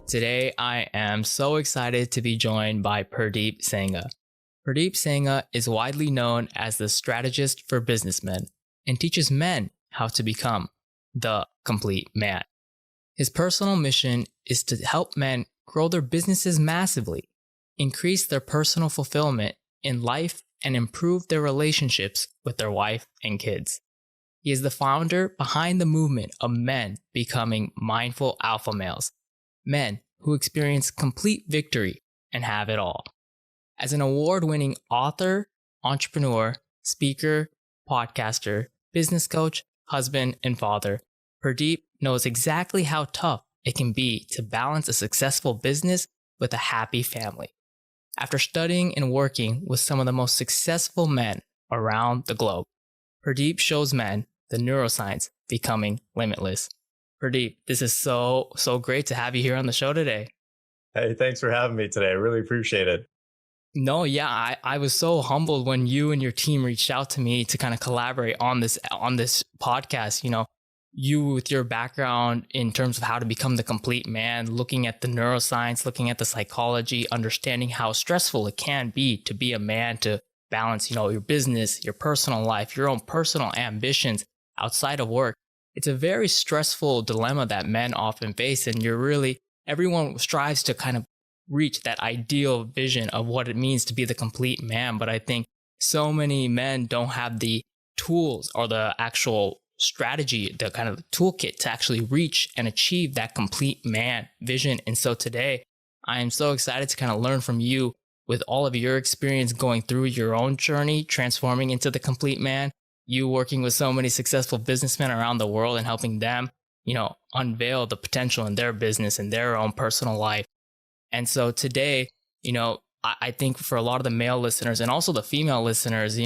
Today, I am so excited to be joined by Purdeep Sangha. Purdeep Sangha is widely known as the strategist for businessmen and teaches men how to become the complete man. His personal mission is to help men grow their businesses massively, increase their personal fulfillment in life, and improve their relationships with their wife and kids. He is the founder behind the movement of men becoming mindful alpha males, men who experience complete victory and have it all. As an award-winning author, entrepreneur, speaker, podcaster, business coach, husband, and father, Purdeep knows exactly how tough it can be to balance a successful business with a happy family. After studying and working with some of the most successful men around the globe, Purdeep shows men the neuroscience becoming limitless. Purdeep, this is so great to have you here on the show today. Hey, thanks for having me today. I really appreciate it. No, yeah, I was so humbled when you and your team reached out to me to kind of collaborate on this podcast. You know, you with your background in terms of how to become the complete man, looking at the neuroscience, looking at the psychology, understanding how stressful it can be to be a man, to balance, your business, your personal life, your own personal ambitions outside of work. It's a very stressful dilemma that men often face, and everyone strives to kind of reach that ideal vision of what it means to be the complete man. But I think so many men don't have the tools or the actual strategy, the kind of toolkit to actually reach and achieve that complete man vision. And so today, I am so excited to kind of learn from you with all of your experience going through your own journey, transforming into the complete man, you working with so many successful businessmen around the world and helping them, unveil the potential in their business and their own personal life. And so today, I think for a lot of the male listeners and also the female listeners,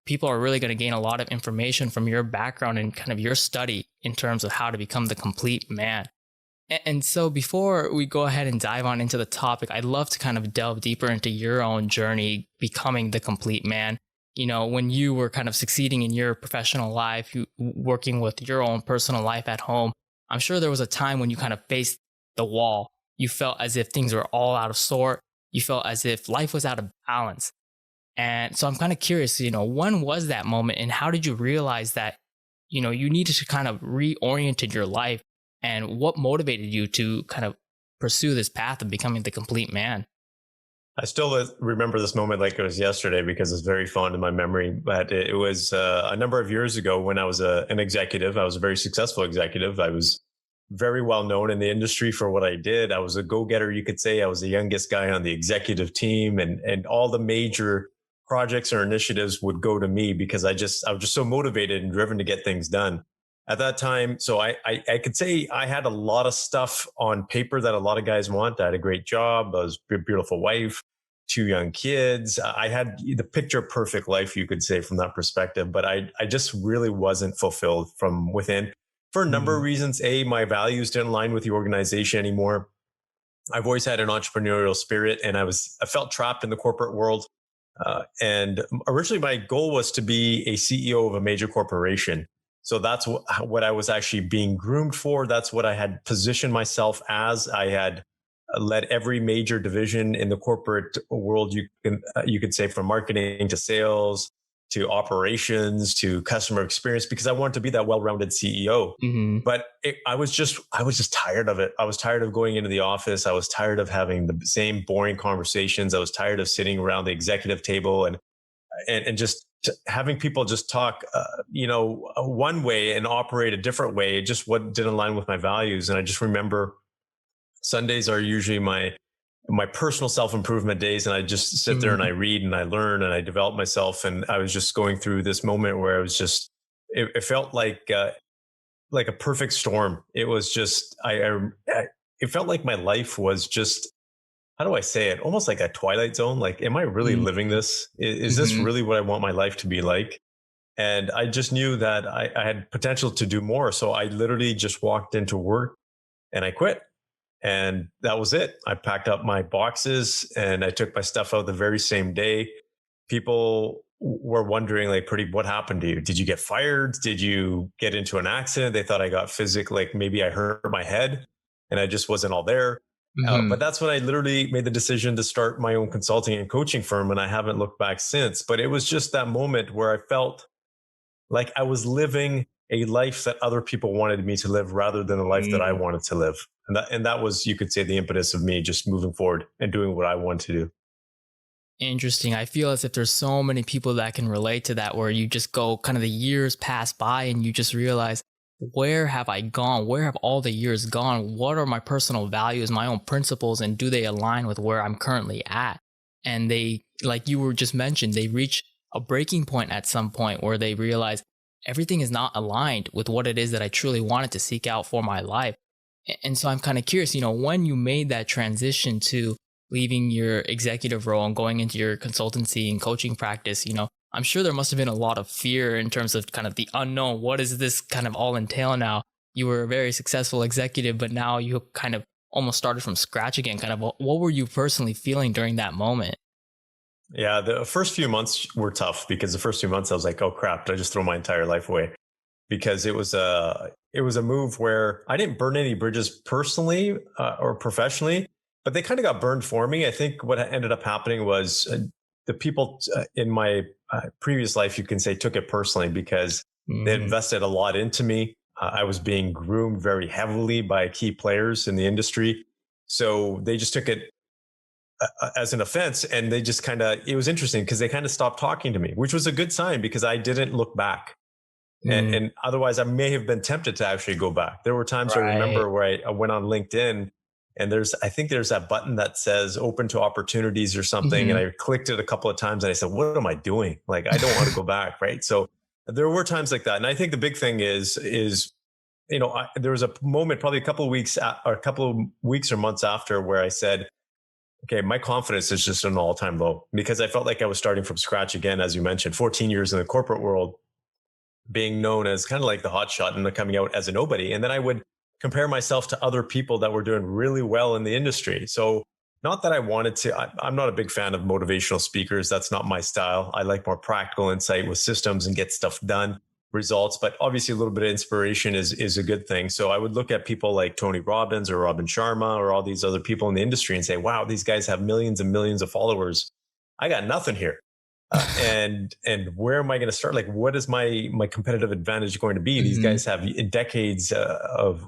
people are really going to gain a lot of information from your background and kind of your study in terms of how to become the complete man. And so before we go ahead and dive on into the topic, I'd love to kind of delve deeper into your own journey becoming the complete man. When you were kind of succeeding in your professional life, you working with your own personal life at home, I'm sure there was a time when you kind of faced the wall. You felt as if things were all out of sort. You felt as if life was out of balance. And so I'm kind of curious, when was that moment and how did you realize that, you needed to kind of reorient your life, and what motivated you to kind of pursue this path of becoming the complete man? I still remember this moment like it was yesterday because it's very fond in my memory. But it was a number of years ago when I was an executive. I was a very successful executive. I was very well known in the industry for what I did. I was a go-getter, you could say. I was the youngest guy on the executive team, and all the major projects or initiatives would go to me because I was just so motivated and driven to get things done. At that time, so I could say I had a lot of stuff on paper that a lot of guys want. I had a great job. I was a beautiful wife, 2 young kids. I had the picture perfect life, you could say, from that perspective. But I just really wasn't fulfilled from within for a number of reasons. My values didn't align with the organization anymore. I've always had an entrepreneurial spirit, and I felt trapped in the corporate world. And originally, my goal was to be a CEO of a major corporation. So that's what I was actually being groomed for. That's what I had positioned myself as. I had led every major division in the corporate world. You could say, from marketing to sales to operations to customer experience, because I wanted to be that well-rounded CEO. Mm-hmm. But I was just tired of it. I was tired of going into the office. I was tired of having the same boring conversations. I was tired of sitting around the executive table and just having people just talk, one way and operate a different way. Just what didn't align with my values. And I just remember Sundays are usually my personal self-improvement days. And I just sit there and I read and I learn and I develop myself. And I was just going through this moment where I was just, it felt like a perfect storm. It was just, it felt like my life was just, how do I say it? Almost like a twilight zone. Like, am I really living this? Is this really what I want my life to be like? And I just knew that I had potential to do more. So I literally just walked into work and I quit. And that was it. I packed up my boxes and I took my stuff out the very same day. People were wondering, like, Purdeep, what happened to you? Did you get fired? Did you get into an accident? They thought I got physical, like maybe I hurt my head and I just wasn't all there. But that's when I literally made the decision to start my own consulting and coaching firm, and I haven't looked back since. But it was just that moment where I felt like I was living a life that other people wanted me to live rather than a life that I Mm. wanted to live. And that was, you could say, the impetus of me just moving forward and doing what I wanted to do. Interesting. I feel as if there's so many people that can relate to that, where you just go kind of the years pass by and you just realize, where have I gone? Where have all the years gone? What are my personal values, my own principles, and do they align with where I'm currently at? And they, like you were just mentioned, they reach a breaking point at some point where they realize everything is not aligned with what it is that I truly wanted to seek out for my life. And so I'm kind of curious, when you made that transition to leaving your executive role and going into your consultancy and coaching practice, I'm sure there must have been a lot of fear in terms of kind of the unknown. What does this kind of all entail now? You were a very successful executive, but now you kind of almost started from scratch again. Kind of what were you personally feeling during that moment? Yeah, the first few months were tough because the first few months I was like, oh crap, did I just throw my entire life away? Because it was a move where I didn't burn any bridges personally or professionally, but they kind of got burned for me. I think what ended up happening was the people in my previous life, you can say, took it personally because they Mm-hmm. invested a lot into me. I was being groomed very heavily by key players in the industry, so they just took it as an offense, and they just kind of, it was interesting because they kind of stopped talking to me, which was a good sign because I didn't look back. And otherwise I may have been tempted to actually go back. There were times I Right. remember where I went on LinkedIn, and I think there's that button that says open to opportunities or something. And Mm-hmm. I clicked it a couple of times and I said, what am I doing? Like, I don't want to go back. Right. So there were times like that. And I think the big thing is, there was a moment, probably a couple of weeks or a couple of weeks or months after, where I said, okay, my confidence is just at an all time low because I felt like I was starting from scratch again. As you mentioned, 14 years in the corporate world, being known as kind of like the hot shot and coming out as a nobody. And then I would compare myself to other people that were doing really well in the industry. So, not that I wanted to, I'm not a big fan of motivational speakers. That's not my style. I like more practical insight with systems and get stuff done, results. But obviously, a little bit of inspiration is a good thing. So, I would look at people like Tony Robbins or Robin Sharma or all these other people in the industry and say, wow, these guys have millions and millions of followers. I got nothing here. And where am I going to start? Like, what is my competitive advantage going to be? These Mm-hmm. guys have decades of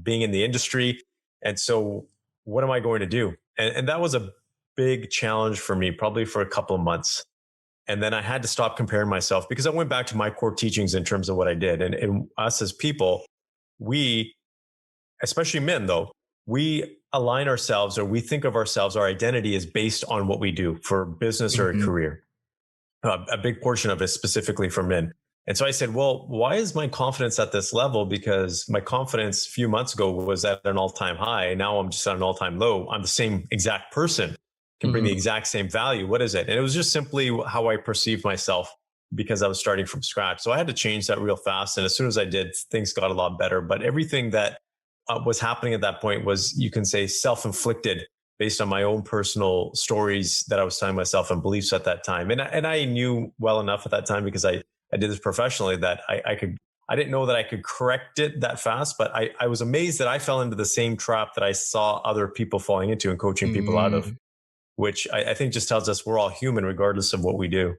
being in the industry, and so what am I going to do? And that was a big challenge for me, probably for a couple of months. And then I had to stop comparing myself because I went back to my core teachings in terms of what I did. And us as people, we, especially men though, we align ourselves, or we think of ourselves, our identity is based on what we do for business or a Mm-hmm. career. A big portion of it specifically for men. And so I said, well, why is my confidence at this level? Because my confidence a few months ago was at an all-time high. Now I'm just at an all-time low. I'm the same exact person, can bring the Mm-hmm. exact same value. What is it? And it was just simply how I perceived myself because I was starting from scratch. So I had to change that real fast. And as soon as I did, things got a lot better. But everything that was happening at that point was, you can say, self-inflicted based on my own personal stories that I was telling myself and beliefs at that time. And I knew well enough at that time because I did this professionally that I didn't know that I could correct it that fast, but I was amazed that I fell into the same trap that I saw other people falling into and coaching people out of, Mm-hmm. which I think just tells us we're all human regardless of what we do.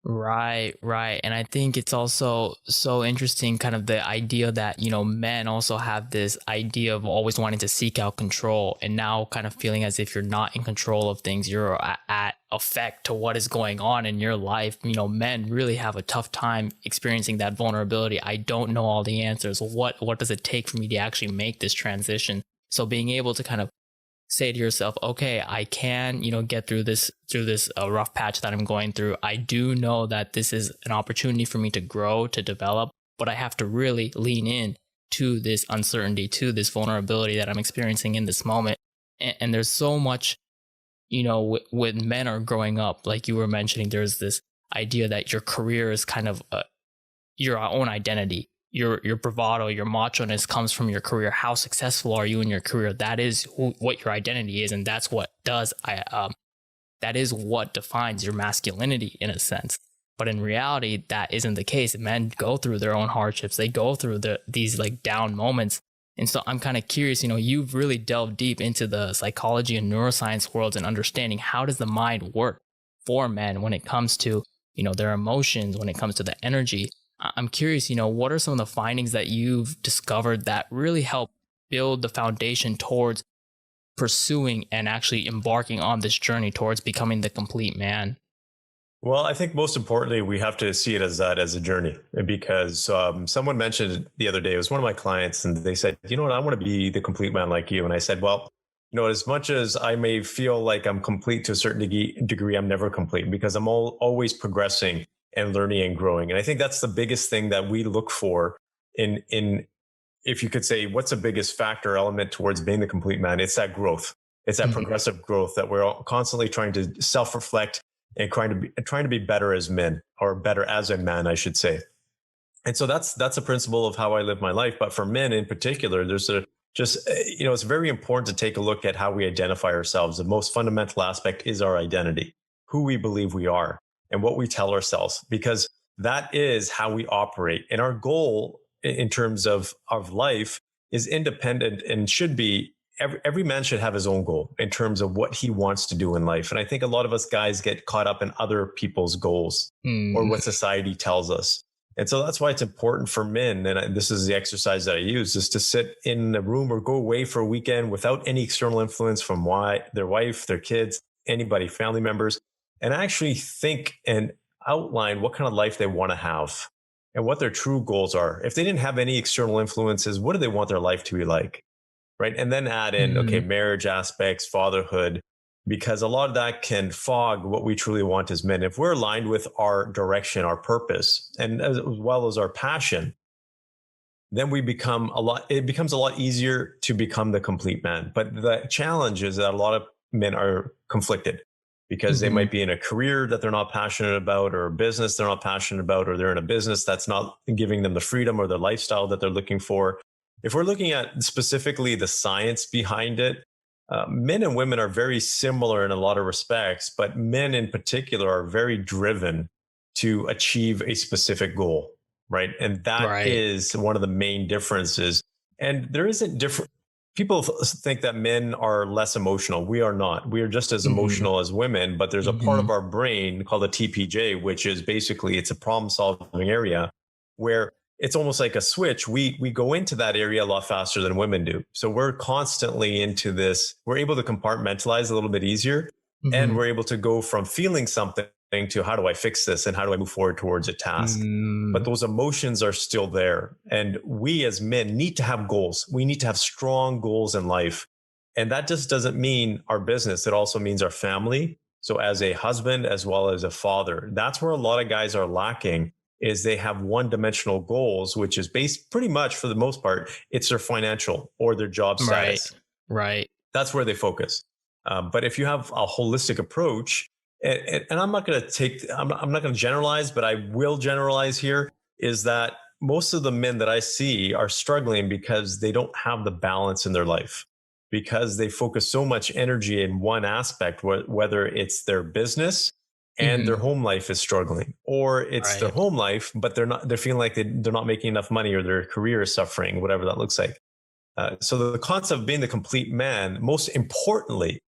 Right, right. And I think it's also so interesting, kind of the idea that, men also have this idea of always wanting to seek out control, and now kind of feeling as if you're not in control of things. You're at effect to what is going on in your life. Men really have a tough time experiencing that vulnerability. I don't know all the answers. What does it take for me to actually make this transition? So being able to kind of say to yourself, okay, I can, get through this rough patch that I'm going through. I do know that this is an opportunity for me to grow, to develop, but I have to really lean in to this uncertainty, to this vulnerability that I'm experiencing in this moment. And there's so much, when men are growing up, like you were mentioning, there's this idea that your career is kind of your own identity. Your bravado, your macho-ness comes from your career. How successful are you in your career? That is what your identity is, and that's what that is what defines your masculinity in a sense. But in reality, that isn't the case. Men go through their own hardships. They go through these like down moments, And so I'm kind of curious, you've really delved deep into the psychology and neuroscience worlds and understanding how does the mind work for men when it comes to, their emotions, when it comes to the energy. I'm curious, what are some of the findings that you've discovered that really help build the foundation towards pursuing and actually embarking on this journey towards becoming the complete man? Well, I think most importantly, we have to see it as that, as a journey, because someone mentioned the other day, it was one of my clients, and they said, you know what, I want to be the complete man like you. And I said, well, as much as I may feel like I'm complete to a certain degree, I'm never complete because I'm always progressing and learning and growing. And I think that's the biggest thing that we look for in if you could say, what's the biggest factor element towards being the complete man? It's that growth. It's that Mhm. progressive growth that we're all constantly trying to self-reflect and trying to be better as men, or better as a man, I should say. And so that's a principle of how I live my life. But for men in particular, there's a just it's very important to take a look at how we identify ourselves. The most fundamental aspect is our identity, who we believe we are, and what we tell ourselves, because that is how we operate. And our goal in terms of life is independent and should be. Every man should have his own goal in terms of what he wants to do in life. And I think a lot of us guys get caught up in other people's goals or Mm. what society tells us. And so that's why it's important for men. And this is the exercise that I use, is to sit in a room or go away for a weekend without any external influence from their wife, their kids, anybody, family members, and actually think and outline what kind of life they want to have and what their true goals are. If they didn't have any external influences, what do they want their life to be like? Right. And then add in, okay, Mm. marriage aspects, fatherhood, because a lot of that can fog what we truly want as men. If we're aligned with our direction, our purpose, and as well as our passion, then it becomes a lot easier to become the complete man. But the challenge is that a lot of men are conflicted because they Mhm. might be in a career that they're not passionate about, or a business they're not passionate about, or they're in a business that's not giving them the freedom or the lifestyle that they're looking for. If we're looking at specifically the science behind it, men and women are very similar in a lot of respects, but men in particular are very driven to achieve a specific goal, right? And that Right. is one of the main differences. And there isn't different. People think that men are less emotional. We are not. We are just as Mhm. emotional as women, but there's a part Mhm. of our brain called the TPJ, which is basically it's a problem solving area where it's almost like a switch. We go into that area a lot faster than women do. So we're constantly into this. We're able to compartmentalize a little bit easier, and Mhm. we're able to go from feeling something to how do I fix this and how do I move forward towards a task. But Mm. those emotions are still there. And we as men need to have goals. We need to have strong goals in life. And that just doesn't mean our business, it also means our family. So, as a husband as well as a father, that's where a lot of guys are lacking, is they have one dimensional goals, which is based pretty much for the most part, it's their financial or their job Right. status. Right. That's where they focus. But if you have a holistic approach, and I'm not going to I'm not going to generalize, but I will generalize here, is that most of the men that I see are struggling because they don't have the balance in their life, because they focus so much energy in one aspect, whether it's their business and their Mhm. home life is struggling, or it's their Right. home life, but they're feeling like they're not making enough money, or their career is suffering, whatever that looks like. So the concept of being the complete man, most importantly,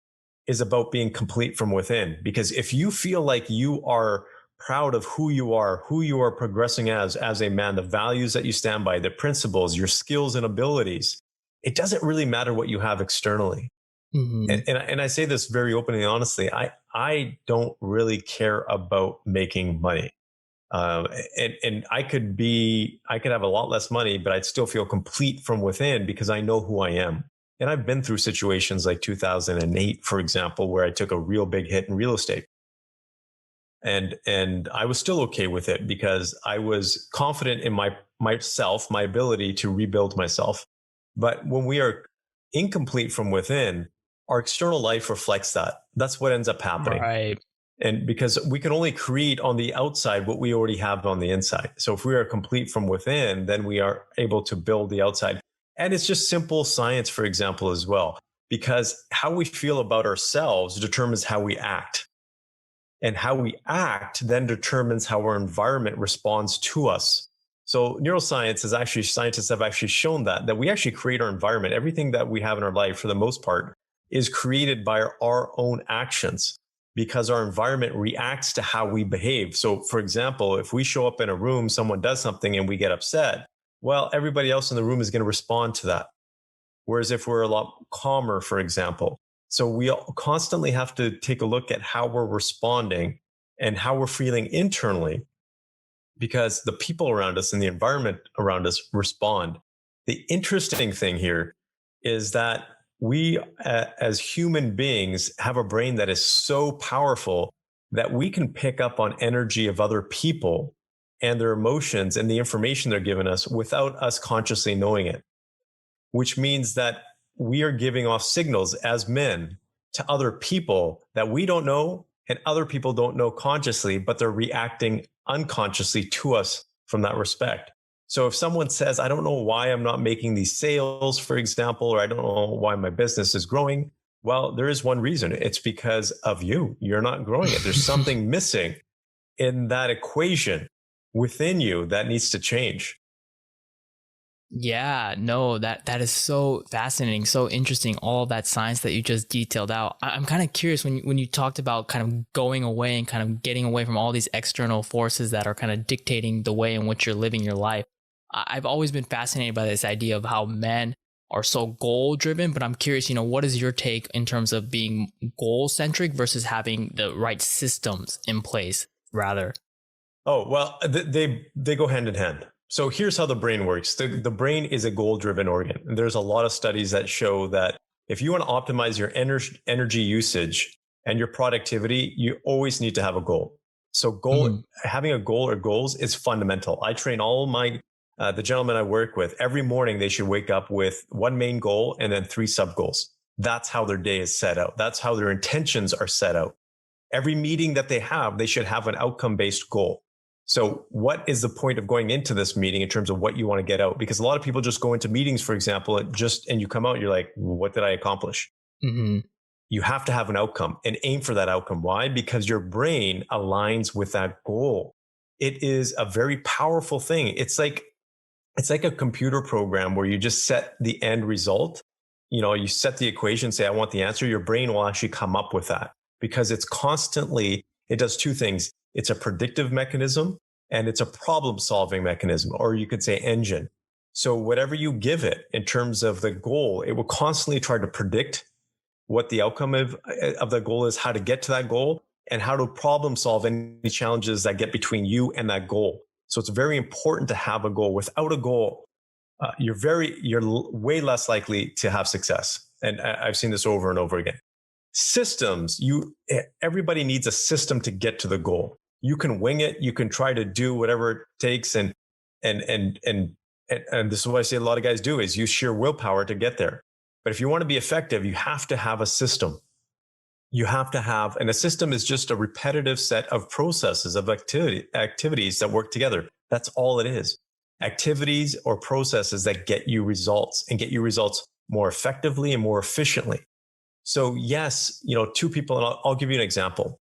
is about being complete from within. Because if you feel like you are proud of who you are progressing as a man, the values that you stand by, the principles, your skills and abilities, it doesn't really matter what you have externally. And, Mhm. and, and I say this very openly and honestly, I don't really care about making money. Um, and I could have a lot less money, but I'd still feel complete from within because I know who I am. And I've been through situations like 2008, for example, where I took a real big hit in real estate, and I was still okay with it because I was confident in myself, my ability to rebuild myself. But when we are incomplete from within, our external life reflects that. That's what ends up happening. Right. And because we can only create on the outside what we already have on the inside. So if we are complete from within, then we are able to build the outside. And it's just simple science, for example, as well, because how we feel about ourselves determines how we act. And how we act then determines how our environment responds to us. So neuroscience is actually, scientists have actually shown that we actually create our environment. Everything that we have in our life, for the most part, is created by our own actions because our environment reacts to how we behave. So, for example, if we show up in a room, someone does something and we get upset, well, everybody else in the room is going to respond to that. Whereas if we're a lot calmer, for example, so we constantly have to take a look at how we're responding and how we're feeling internally, because the people around us and the environment around us respond. The interesting thing here is that we, as human beings, have a brain that is so powerful that we can pick up on energy of other people and their emotions and the information they're giving us without us consciously knowing it, which means that we are giving off signals as men to other people that we don't know and other people don't know consciously, but they're reacting unconsciously to us from that respect. So if someone says, I don't know why I'm not making these sales, for example, or I don't know why my business is growing, well, there is one reason. It's because of you. You're not growing it. There's something missing in that equation within you that needs to change. Yeah, no, that is so fascinating, so interesting. All of that science that you just detailed out. I'm kind of curious when you talked about kind of going away and kind of getting away from all these external forces that are kind of dictating the way in which you're living your life. I've always been fascinated by this idea of how men are so goal driven, but I'm curious, what is your take in terms of being goal centric versus having the right systems in place rather? Oh, well, they go hand in hand. So here's how the brain works. The brain is a goal-driven organ. And there's a lot of studies that show that if you want to optimize your energy usage and your productivity, you always need to have a goal. So having a goal or goals is fundamental. I train all the gentlemen I work with, every morning they should wake up with one main goal and then 3 sub goals. That's how their day is set out. That's how their intentions are set out. Every meeting that they have, they should have an outcome-based goal. So what is the point of going into this meeting in terms of what you want to get out? Because a lot of people just go into meetings, for example, and you come out, you're like, what did I accomplish? Mm-hmm. You have to have an outcome and aim for that outcome. Why? Because your brain aligns with that goal. It is a very powerful thing. It's like a computer program where you just set the end result. You set the equation, say, I want the answer. Your brain will actually come up with that because it does 2 things. It's a predictive mechanism and it's a problem solving mechanism, or you could say engine. So whatever you give it in terms of the goal, it will constantly try to predict what the outcome of the goal is, how to get to that goal, and how to problem solve any challenges that get between you and that goal. So it's very important to have a goal. Without a goal, you're way less likely to have success. And I've seen this over and over again. Systems, everybody needs a system to get to the goal. You can wing it. You can try to do whatever it takes. And this is what I say a lot of guys do is use sheer willpower to get there. But if you want to be effective, you have to have a system. You have to have, and a system is just a repetitive set of processes of activities that work together. That's all it is. Activities or processes that get you results and get you results more effectively and more efficiently. So yes, 2 people, and I'll give you an example.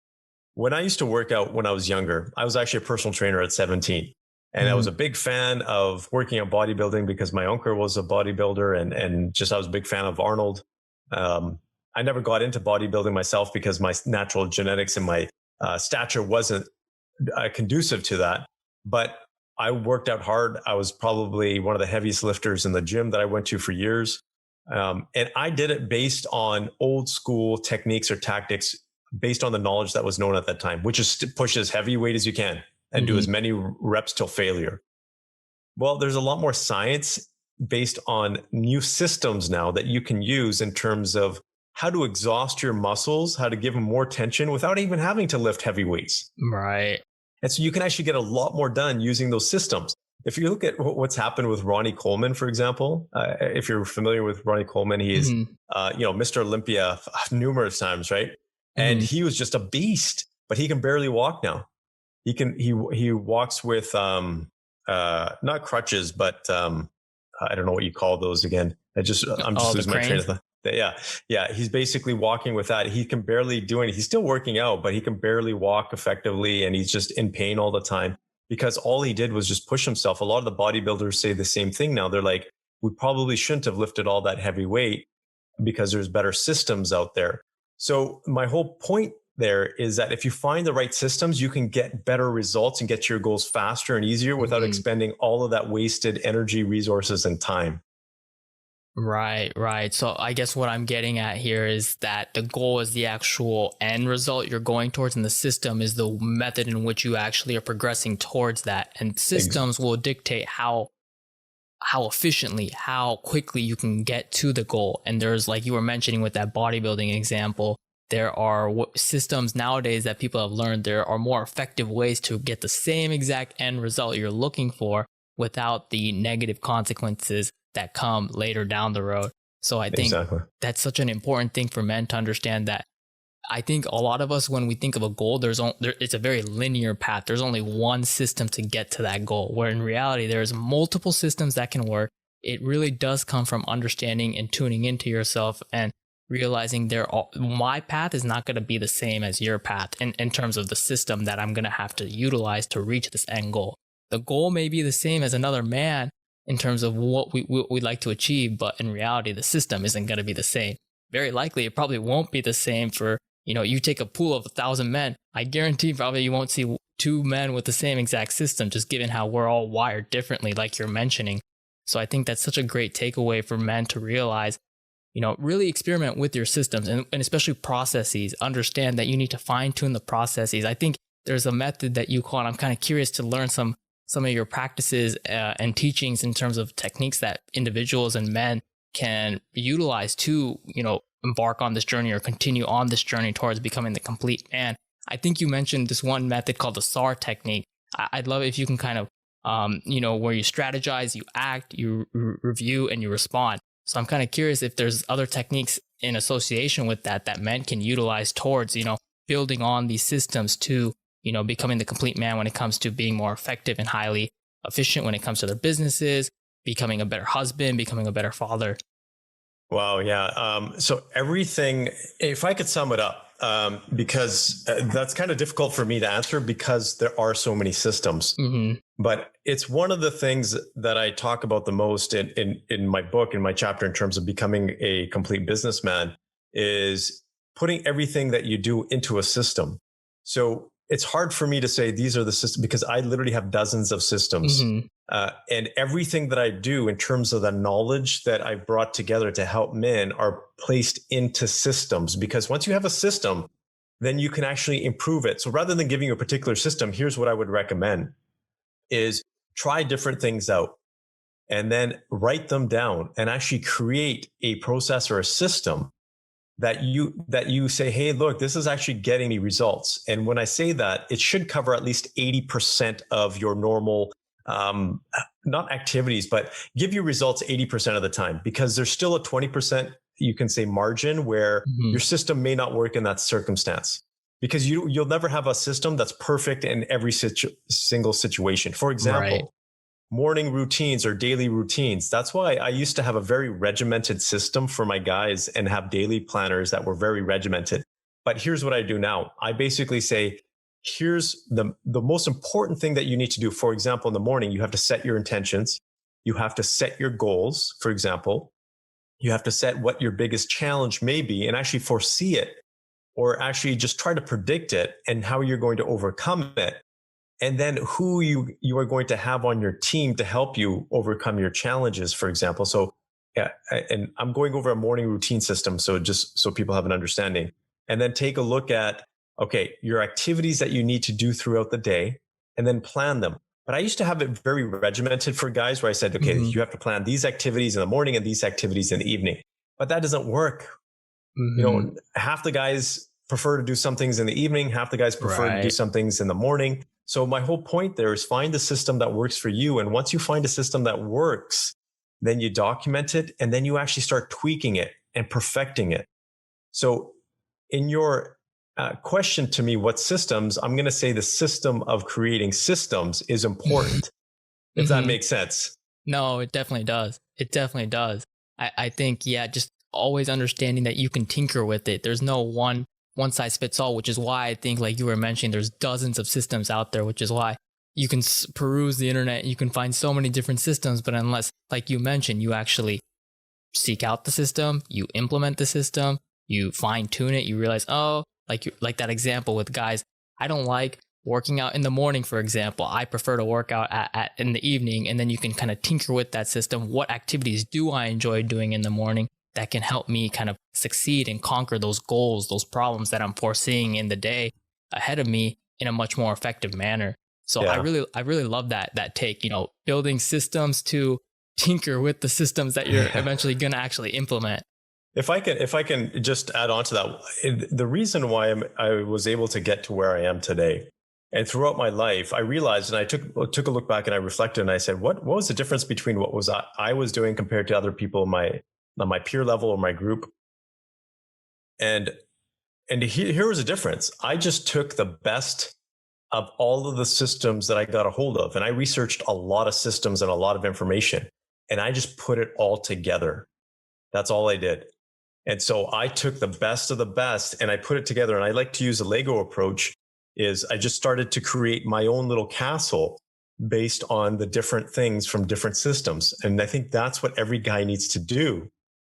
When I used to work out when I was younger, I was actually a personal trainer at 17. And I was a big fan of working out bodybuilding because my uncle was a bodybuilder and just I was a big fan of Arnold. I never got into bodybuilding myself because my natural genetics and my stature wasn't conducive to that. But I worked out hard. I was probably one of the heaviest lifters in the gym that I went to for years. And I did it based on old school techniques or tactics based on the knowledge that was known at that time, which is to push as heavy weight as you can and do as many reps till failure. Well, there's a lot more science based on new systems now that you can use in terms of how to exhaust your muscles, how to give them more tension without even having to lift heavy weights. Right. And so you can actually get a lot more done using those systems. If you look at what's happened with Ronnie Coleman, for example, if you're familiar with Ronnie Coleman, he is, Mr. Olympia numerous times, right? And he was just a beast, but he can barely walk now. He walks with not crutches, but I don't know what you call those again. I'm just losing my train of thought. Yeah. He's basically walking with that. He can barely do anything. He's still working out, but he can barely walk effectively, and he's just in pain all the time. because all he did was just push himself. A lot of the bodybuilders say the same thing now. They're like, we probably shouldn't have lifted all that heavy weight because there's better systems out there. So my whole point there is that if you find the right systems, you can get better results and get to your goals faster and easier without expending all of that wasted energy, resources, and time. Right, right. So I guess what I'm getting at here is that the goal is the actual end result you're going towards, and the system is the method in which you actually are progressing towards that. And systems will dictate how efficiently, how quickly you can get to the goal. And there's, like you were mentioning with that bodybuilding example, there are systems nowadays that people have learned there are more effective ways to get the same exact end result you're looking for without the negative consequences that come later down the road. So I think that's such an important thing for men to understand, that I think a lot of us, when we think of a goal, it's a very linear path. There's only one system to get to that goal, where in reality, there's multiple systems that can work. It really does come from understanding and tuning into yourself and realizing my path is not going to be the same as your path in terms of the system that I'm going to have to utilize to reach this end goal. The goal may be the same as another man in terms of what we'd like to achieve, but in reality, the system isn't going to be the same. Very likely, it probably won't be the same for, you take a pool of 1,000 men. I guarantee probably you won't see two men with the same exact system, just given how we're all wired differently, like you're mentioning. So I think that's such a great takeaway for men to realize, really experiment with your systems and especially processes. Understand that you need to fine tune the processes. I think there's a method that you call, and I'm kind of curious to learn some of your practices and teachings in terms of techniques that individuals and men can utilize to, embark on this journey or continue on this journey towards becoming the complete man. I think you mentioned this one method called the SAR technique. I'd love it if you can kind of, where you strategize, you act, you review, and you respond. So I'm kind of curious if there's other techniques in association with that men can utilize towards, building on these systems to, becoming the complete man when it comes to being more effective and highly efficient when it comes to their businesses, becoming a better husband, becoming a better father. Wow. Yeah. So everything, if I could sum it up, because that's kind of difficult for me to answer because there are so many systems, but it's one of the things that I talk about the most in my book, in my chapter, in terms of becoming a complete businessman, is putting everything that you do into a system. So it's hard for me to say these are the systems because I literally have dozens of systems. And everything that I do in terms of the knowledge that I've brought together to help men are placed into systems, because once you have a system, then you can actually improve it. So rather than giving you a particular system, here's what I would recommend is try different things out and then write them down and actually create a process or a system that you say, hey, look, this is actually getting me results. And when I say that, it should cover at least 80% of your normal, not activities, but give you results 80% of the time, because there's still a 20%, you can say, margin where your system may not work in that circumstance, because you'll never have a system that's perfect in every single situation. For example, morning routines or daily routines. That's why I used to have a very regimented system for my guys and have daily planners that were very regimented. But here's what I do now. I basically say, here's the most important thing that you need to do. For example, in the morning, you have to set your intentions. You have to set your goals. For example, you have to set what your biggest challenge may be and actually foresee it, or actually just try to predict it and how you're going to overcome it. And then who you are going to have on your team to help you overcome your challenges, for example. So, yeah, and I'm going over a morning routine system, so just so people have an understanding. And then take a look at, okay, your activities that you need to do throughout the day, and then plan them. But I used to have it very regimented for guys, where I said, okay, you have to plan these activities in the morning and these activities in the evening. But that doesn't work. Half the guys prefer to do some things in the evening, half the guys prefer to do some things in the morning. So my whole point there is find a system that works for you. And once you find a system that works, then you document it, and then you actually start tweaking it and perfecting it. So in your question to me, what systems, I'm going to say the system of creating systems is important, if that makes sense. No, it definitely does. It definitely does. I think, just always understanding that you can tinker with it. There's no one size fits all, which is why I think, like you were mentioning, there's dozens of systems out there, which is why you can peruse the internet, you can find so many different systems, but unless, like you mentioned, you actually seek out the system, you implement the system, you fine tune it, you realize, oh, like that example with guys, I don't like working out in the morning, for example. I prefer to work out in the evening, and then you can kind of tinker with that system. What activities do I enjoy doing in the morning that can help me kind of succeed and conquer those goals, those problems that I'm foreseeing in the day ahead of me in a much more effective manner. So Yeah. I really love that take, building systems to tinker with the systems that you're eventually going to actually implement. If I can just add on to that, the reason why I was able to get to where I am today, and throughout my life, I realized, and I took a look back and I reflected and I said, what was the difference between what was I was doing compared to other people in my peer level or my group, and here was a difference. I just took the best of all of the systems that I got a hold of, and I researched a lot of systems and a lot of information, and I just put it all together. That's all I did. And so I took the best of the best and I put it together. And I like to use a Lego approach. Is I just started to create my own little castle based on the different things from different systems. And I think that's what every guy needs to do,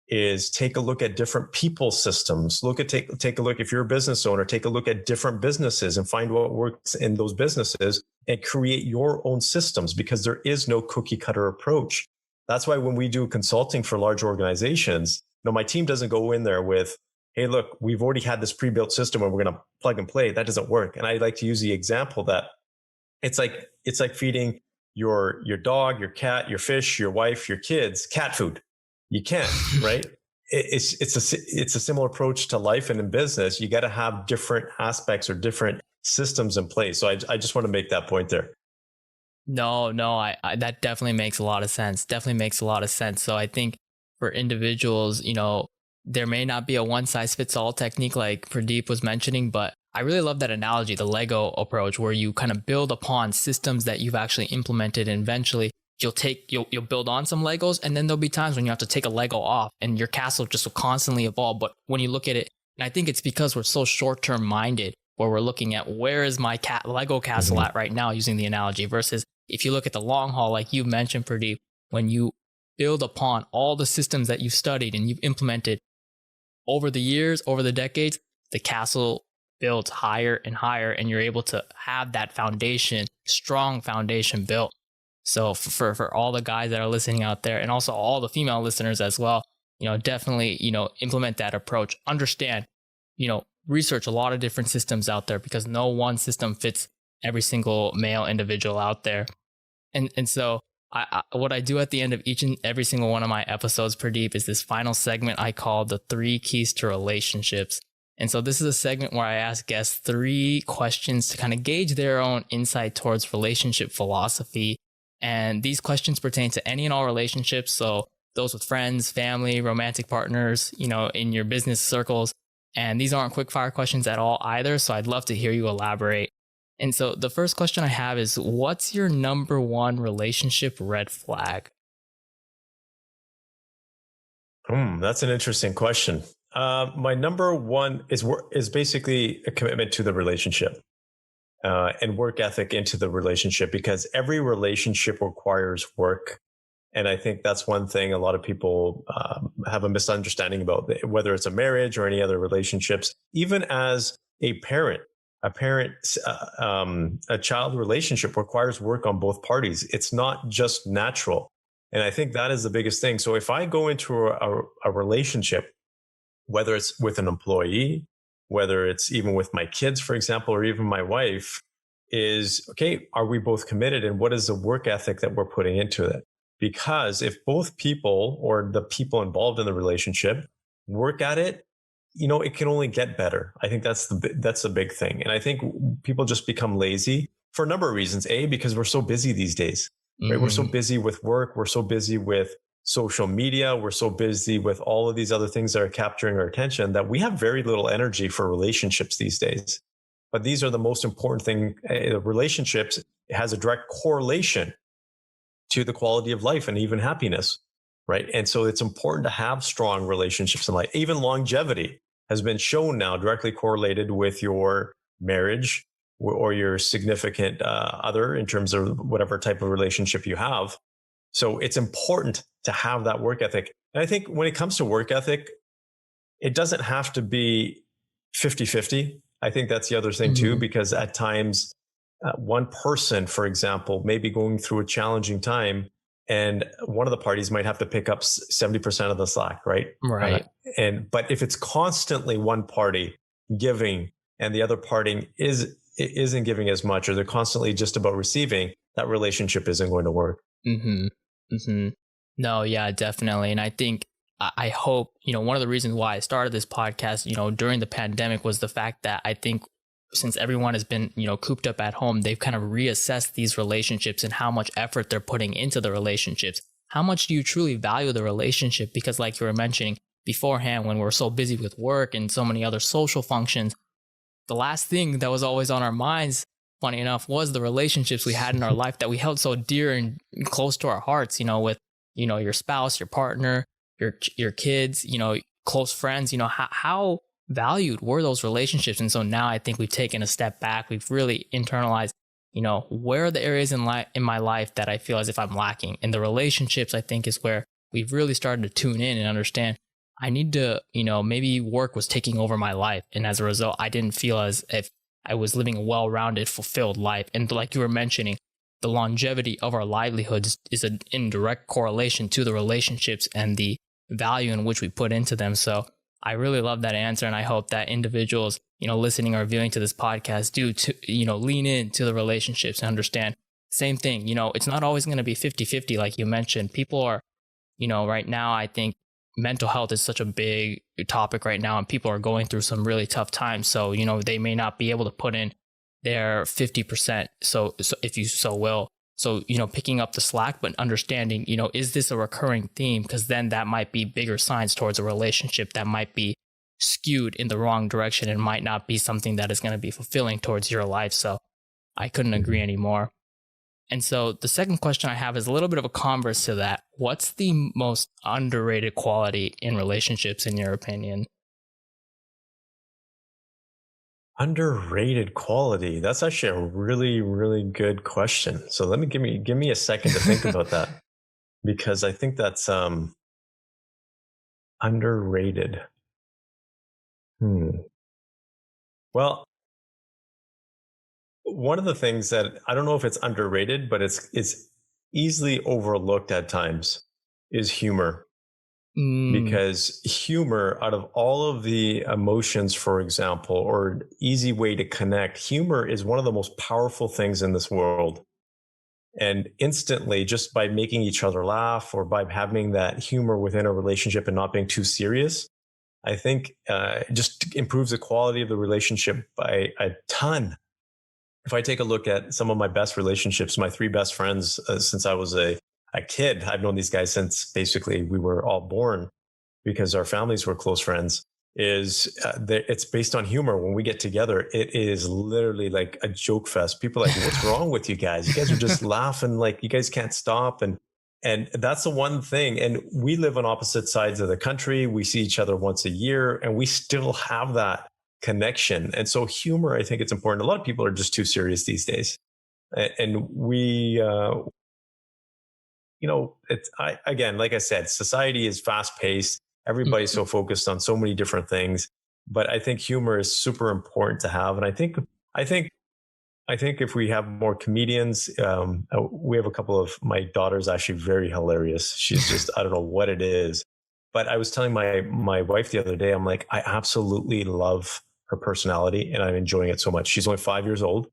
is take a look at different people's systems. Take a look, if you're a business owner, take a look at different businesses and find what works in those businesses and create your own systems, because there is no cookie cutter approach. That's why when we do consulting for large organizations, my team doesn't go in there with, hey, look, we've already had this pre-built system and we're going to plug and play. That doesn't work. And I like to use the example that it's like feeding your dog, your cat, your fish, your wife, your kids cat food. You can't, right? It's a similar approach to life and in business. You got to have different aspects or different systems in place. So I just want to make that point there. No, I that definitely makes a lot of sense. Definitely makes a lot of sense. So I think for individuals, there may not be a one size fits all technique like Purdeep was mentioning, but I really love that analogy, the Lego approach, where you kind of build upon systems that you've actually implemented, and eventually you'll build on some Legos, and then there'll be times when you have to take a Lego off and your castle just will constantly evolve. But when you look at it, and I think it's because we're so short-term minded, where we're looking at where is my Lego castle at right now, using the analogy, versus if you look at the long haul, like you mentioned, Purdeep, when you build upon all the systems that you've studied and you've implemented over the years, over the decades, the castle builds higher and higher, and you're able to have that foundation, strong foundation built. So for all the guys that are listening out there, and also all the female listeners as well, definitely, implement that approach. Understand, research a lot of different systems out there, because no one system fits every single male individual out there. And so what I do at the end of each and every single one of my episodes, Purdeep, is this final segment I call the 3 keys to relationships. And so this is a segment where I ask guests 3 questions to kind of gauge their own insight towards relationship philosophy. And these questions pertain to any and all relationships. So those with friends, family, romantic partners, in your business circles. And these aren't quick fire questions at all either. So I'd love to hear you elaborate. And so the first question I have is, what's your number 1 relationship red flag? That's an interesting question. My number 1 is basically a commitment to the relationship, and work ethic into the relationship, because every relationship requires work. And I think that's one thing a lot of people have a misunderstanding about, whether it's a marriage or any other relationships. Even as a child relationship requires work on both parties. It's not just natural. And I think that is the biggest thing. So if I go into a relationship, whether it's with an employee, whether it's even with my kids, for example, or even my wife, is, okay, are we both committed? And what is the work ethic that we're putting into it? Because if both people, or the people involved in the relationship, work at it, it can only get better. I think that's the big thing. And I think people just become lazy for a number of reasons. A, because we're so busy these days, right? We're so busy with work. We're so busy with social media. We're so busy with all of these other things that are capturing our attention, that we have very little energy for relationships these days. But these are the most important thing. Relationships has a direct correlation to the quality of life and even happiness, right? And so it's important to have strong relationships in life. Even longevity has been shown now directly correlated with your marriage, or your significant other in terms of whatever type of relationship you have. So it's important to have that work ethic. And I think when it comes to work ethic, it doesn't have to be 50-50. I think that's the other thing too, Mm-hmm. because at times, one person, for example, may be going through a challenging time, and one of the parties might have to pick up 70% of the slack, right? Right. But if it's constantly one party giving and the other party isn't giving as much, or they're constantly just about receiving, that relationship isn't going to work. Mm-hmm. Mm-hmm. No, yeah, definitely. And I think I hope, one of the reasons why I started this podcast, during the pandemic was the fact that I think since everyone has been, cooped up at home, they've kind of reassessed these relationships and how much effort they're putting into the relationships. How much do you truly value the relationship? Because like you were mentioning beforehand, when we're so busy with work and so many other social functions, the last thing that was always on our minds, funny enough, was the relationships we had in our life that we held so dear and close to our hearts, with, your spouse, your partner, your kids, close friends, how valued were those relationships? And so now I think we've taken a step back. We've really internalized, where are the areas in my life that I feel as if I'm lacking? And the relationships, I think, is where we've really started to tune in and understand I need to, maybe work was taking over my life. And as a result, I didn't feel as if I was living a well-rounded, fulfilled life. And like you were mentioning, the longevity of our livelihoods is in direct correlation to the relationships and the value in which we put into them. So I really love that answer. And I hope that individuals, listening or viewing to this podcast do lean into the relationships and understand same thing. It's not always going to be 50-50, like you mentioned. People are, right now, I think mental health is such a big topic right now, and people are going through some really tough times. So, they may not be able to put in their 50%. So if you so will. So, picking up the slack, but understanding, is this a recurring theme? Because then that might be bigger signs towards a relationship that might be skewed in the wrong direction and might not be something that is going to be fulfilling towards your life. So I couldn't agree anymore. And so the second question I have is a little bit of a converse to that. What's the most underrated quality in relationships, in your opinion? Underrated quality. That's actually a really, really good question. So let me give me a second to think about that, because I think that's underrated. Well, one of the things that I don't know if it's underrated, but it's easily overlooked at times is humor. Mm, Because humor, out of all of the emotions, for example, or easy way to connect, humor is one of the most powerful things in this world. And instantly, just by making each other laugh or by having that humor within a relationship and not being too serious, I think just improves the quality of the relationship by a ton. If I take a look at some of my best relationships, my three best friends since I was a kid, I've known these guys since basically we were all born, because our families were close friends, it's based on humor. When we get together, it is literally like a joke fest. People are like, what's wrong with you guys? You guys are just laughing, like you guys can't stop. And that's the one thing. And we live on opposite sides of the country. We see each other once a year, and we still have that connection. And so humor, I think it's important. A lot of people are just too serious these days. And we it's again, like I said, society is fast paced. Everybody's mhm. so focused on so many different things, but I think humor is super important to have. And I think, I think if we have more comedians, we have a couple of my daughter's actually very hilarious. She's just, I don't know what it is, but I was telling my wife the other day, I'm like, I absolutely love her personality and I'm enjoying it so much. She's only 5 years old,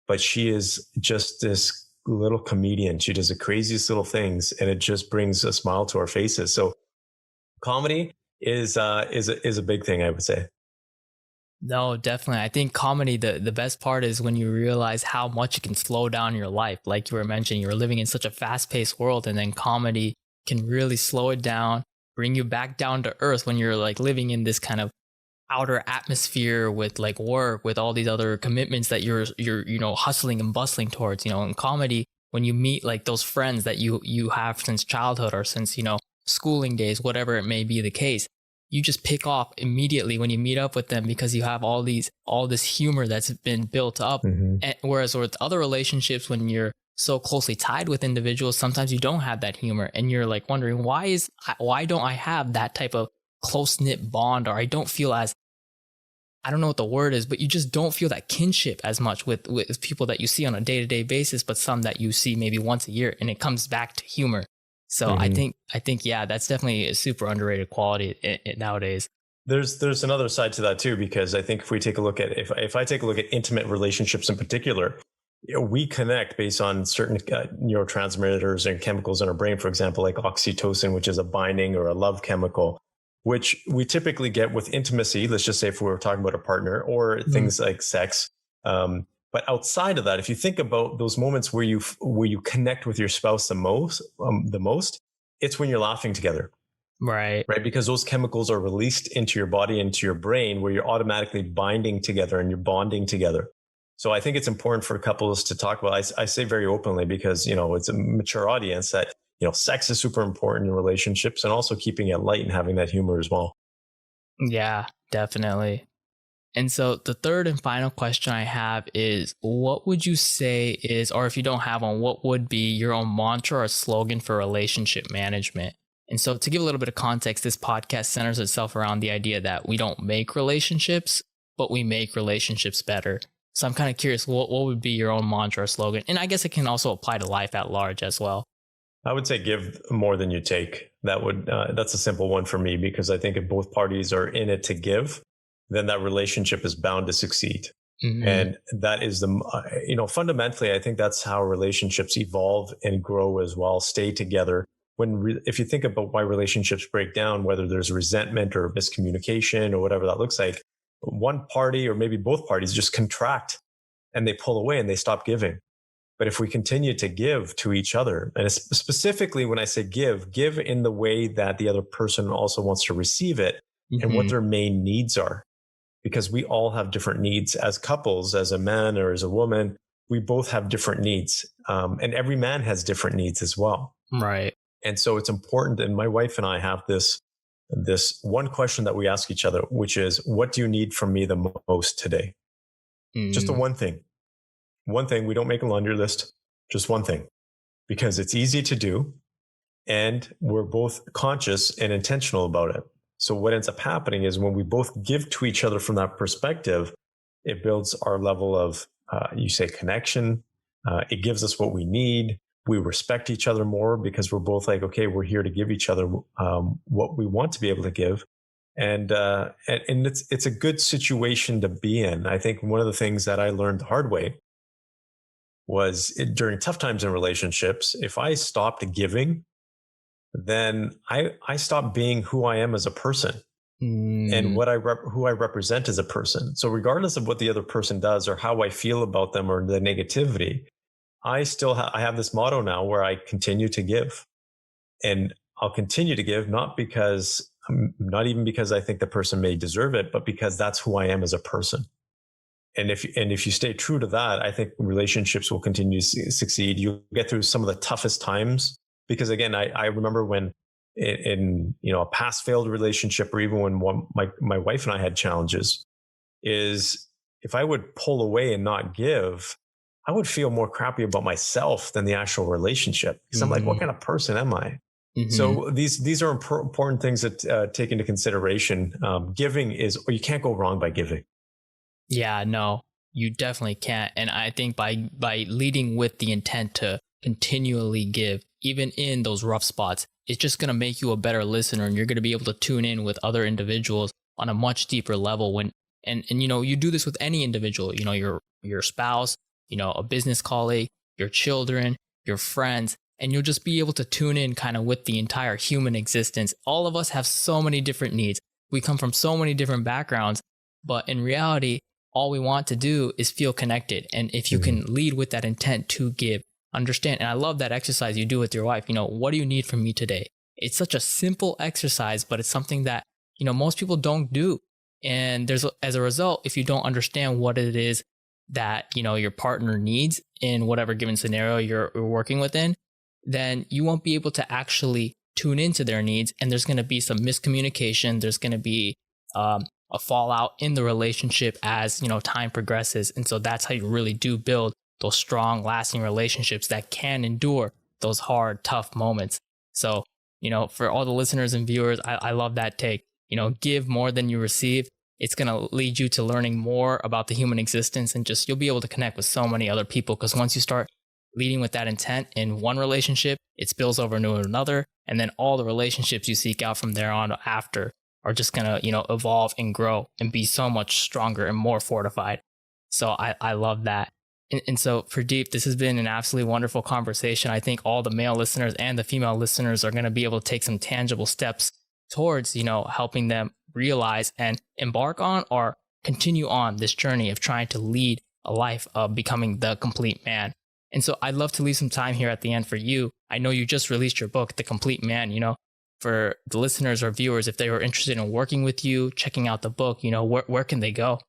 but she is just this little comedian. She does the craziest little things, and it just brings a smile to our faces. So comedy is a big thing, I would say. No, definitely. I think comedy, the best part is when you realize how much it can slow down your life. Like you were mentioning, you're living in such a fast paced world, and then comedy can really slow it down, bring you back down to earth when you're like living in this kind of outer atmosphere with like work, with all these other commitments that you're hustling and bustling towards. In comedy, when you meet like those friends that you have since childhood or since schooling days, whatever it may be the case, you just pick off immediately when you meet up with them because you have all this humor that's been built up. Mhm. And whereas with other relationships, when you're so closely tied with individuals, sometimes you don't have that humor, and you're like wondering why don't I have that type of close knit bond, or I don't feel as, I don't know what the word is, but you just don't feel that kinship as much with people that you see on a day-to-day basis, but some that you see maybe once a year, and it comes back to humor. So Mhm. I think, yeah, that's definitely a super underrated quality nowadays. There's another side to that too, because I think if we take a look at if I take a look at intimate relationships in particular, we connect based on certain neurotransmitters and chemicals in our brain. For example, like oxytocin, which is a binding or a love chemical, which we typically get with intimacy. Let's just say if we were talking about a partner or Mhm. things like sex. But outside of that, if you think about those moments where you connect with your spouse the most, it's when you're laughing together, Right. right? Because those chemicals are released into your body, into your brain, where you're automatically binding together and you're bonding together. So I think it's important for couples to talk about. I say very openly because it's a mature audience that sex is super important in relationships, and also keeping it light and having that humor as well. Yeah, definitely. And so the third and final question I have is, what would you say is, or if you don't have one, what would be your own mantra or slogan for relationship management? And so to give a little bit of context, this podcast centers itself around the idea that we don't make relationships, but we make relationships better. So I'm kind of curious, what would be your own mantra or slogan? And I guess it can also apply to life at large as well. I would say give more than you take. That's a simple one for me, because I think if both parties are in it to give, then that relationship is bound to succeed. Hmm. And that is fundamentally, I think that's how relationships evolve and grow as well, stay together. If you think about why relationships break down, whether there's resentment or miscommunication or whatever that looks like, one party or maybe both parties just contract and they pull away and they stop giving. But if we continue to give to each other, and specifically when I say give in the way that the other person also wants to receive it and what Hmm. their main needs are, because we all have different needs as couples, as a man or as a woman. We both have different needs, and every man has different needs as well. Right. And so it's important. And my wife and I have this one question that we ask each other, which is, "What do you need from me the most today?" Just the Mm. one thing. One thing. We don't make a laundry list. Just one thing, because it's easy to do, and we're both conscious and intentional about it. So what ends up happening is when we both give to each other from that perspective, it builds our level of, you say, connection. It gives us what we need. We respect each other more because we're both like, okay, we're here to give each other what we want to be able to give. And it's a good situation to be in. I think one of the things that I learned the hard way was during tough times in relationships, if I stopped giving, then I stopped being who I am as a person and Mm. who I represent as a person. So regardless of what the other person does or how I feel about them or the negativity, I have this motto now where I continue to give, and I'll continue to give, not even because I think the person may deserve it, but because that's who I am as a person. And if you stay true to that, I think relationships will continue to succeed. You'll get through some of the toughest times, because again, I remember when in a past failed relationship, or even when my wife and I had challenges, is if I would pull away and not give, I would feel more crappy about myself than the actual relationship, because I'm like, what Mm. kind of person am I? Hmm. So these are important things that take into consideration. Giving is, or you can't go wrong by giving. Yeah, no, you definitely can't. And I think by leading with the intent to continually give, even in those rough spots, it's just going to make you a better listener, and you're going to be able to tune in with other individuals on a much deeper level when and you do this with any individual, your spouse, a business colleague, your children, your friends, and you'll just be able to tune in kind of with the entire human existence. All of us have so many different needs. We come from so many different backgrounds, but in reality, all we want to do is feel connected. And if you Mhm. can lead with that intent to give, understand. And I love that exercise you do with your wife. What do you need from me today? It's such a simple exercise, but it's something that, most people don't do. And as a result, if you don't understand what it is that, your partner needs in whatever given scenario you're working within, then you won't be able to actually tune into their needs, and there's going to be some miscommunication. There's going to be a fallout in the relationship as, time progresses. And so that's how you really do build those strong, lasting relationships that can endure those hard, tough moments. So, for all the listeners and viewers, I love that take. Give more than you receive. It's going to lead you to learning more about the human existence, and just you'll be able to connect with so many other people, because once you start leading with that intent in one relationship, it spills over into another, and then all the relationships you seek out from there on after are just going to, evolve and grow and be so much stronger and more fortified. So I love that. And so, Purdeep, this has been an absolutely wonderful conversation. I think all the male listeners and the female listeners are going to be able to take some tangible steps towards, helping them realize and embark on or continue on this journey of trying to lead a life of becoming the complete man. And so I'd love to leave some time here at the end for you. I know you just released your book, The Complete Man. For the listeners or viewers, if they were interested in working with you, checking out the book, where can they go?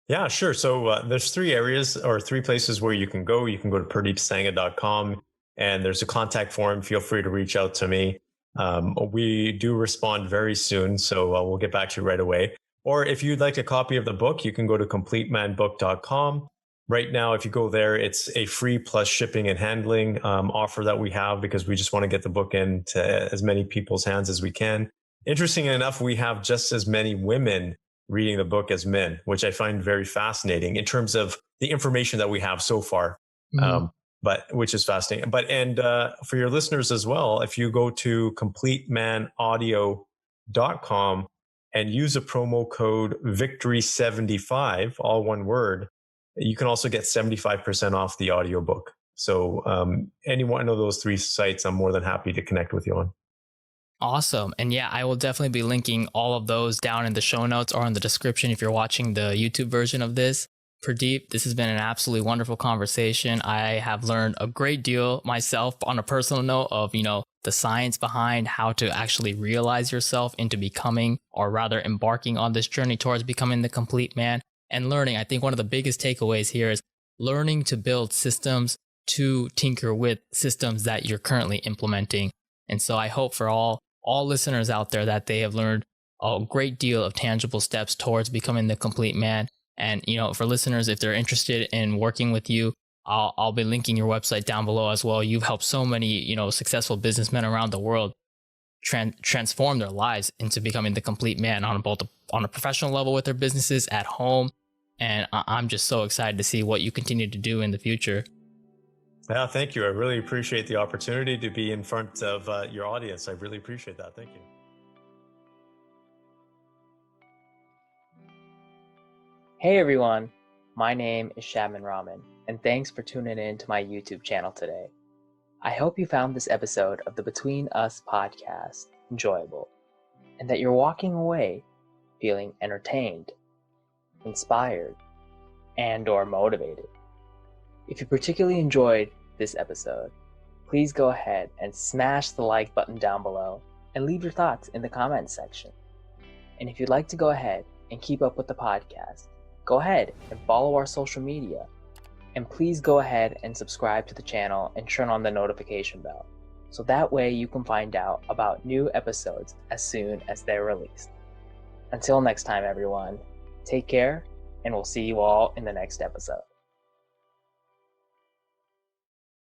Yeah, sure. So there's three areas or three places where you can go. You can go to purdeepsangha.com, and there's a contact form. Feel free to reach out to me. We do respond very soon, so we'll get back to you right away. Or if you'd like a copy of the book, you can go to completemanbook.com. Right now, if you go there, it's a free plus shipping and handling offer that we have, because we just want to get the book into as many people's hands as we can. Interesting enough, we have just as many women reading the book as men, which I find very fascinating in terms of the information that we have so far. Mm-hmm. But which is fascinating. And for your listeners as well, if you go to completemanaudio.com and use a promo code Victory75, all one word, you can also get 75% off the audiobook. So any one of those three sites, I'm more than happy to connect with you on. Awesome. And yeah, I will definitely be linking all of those down in the show notes or in the description if you're watching the YouTube version of this. Purdeep, this has been an absolutely wonderful conversation. I have learned a great deal myself on a personal note of, the science behind how to actually realize yourself into becoming, or rather embarking on this journey towards becoming the complete man, and learning. I think one of the biggest takeaways here is learning to build systems to tinker with systems that you're currently implementing. And so I hope for all listeners out there that they have learned a great deal of tangible steps towards becoming the complete man. And, for listeners, if they're interested in working with you, I'll be linking your website down below as well. You've helped so many, successful businessmen around the world transform their lives into becoming the complete man on a professional level with their businesses, at home. And I'm just so excited to see what you continue to do in the future. Yeah, thank you. I really appreciate the opportunity to be in front of your audience. I really appreciate that. Thank you. Hey everyone, my name is Shadman Rahman, and thanks for tuning in to my YouTube channel today. I hope you found this episode of the Between Us podcast enjoyable, and that you're walking away feeling entertained, inspired, and/or motivated. If you particularly enjoyed this episode, please go ahead and smash the like button down below and leave your thoughts in the comments section. And if you'd like to go ahead and keep up with the podcast, go ahead and follow our social media. And please go ahead and subscribe to the channel and turn on the notification bell, so that way you can find out about new episodes as soon as they're released. Until next time, everyone, take care, and we'll see you all in the next episode.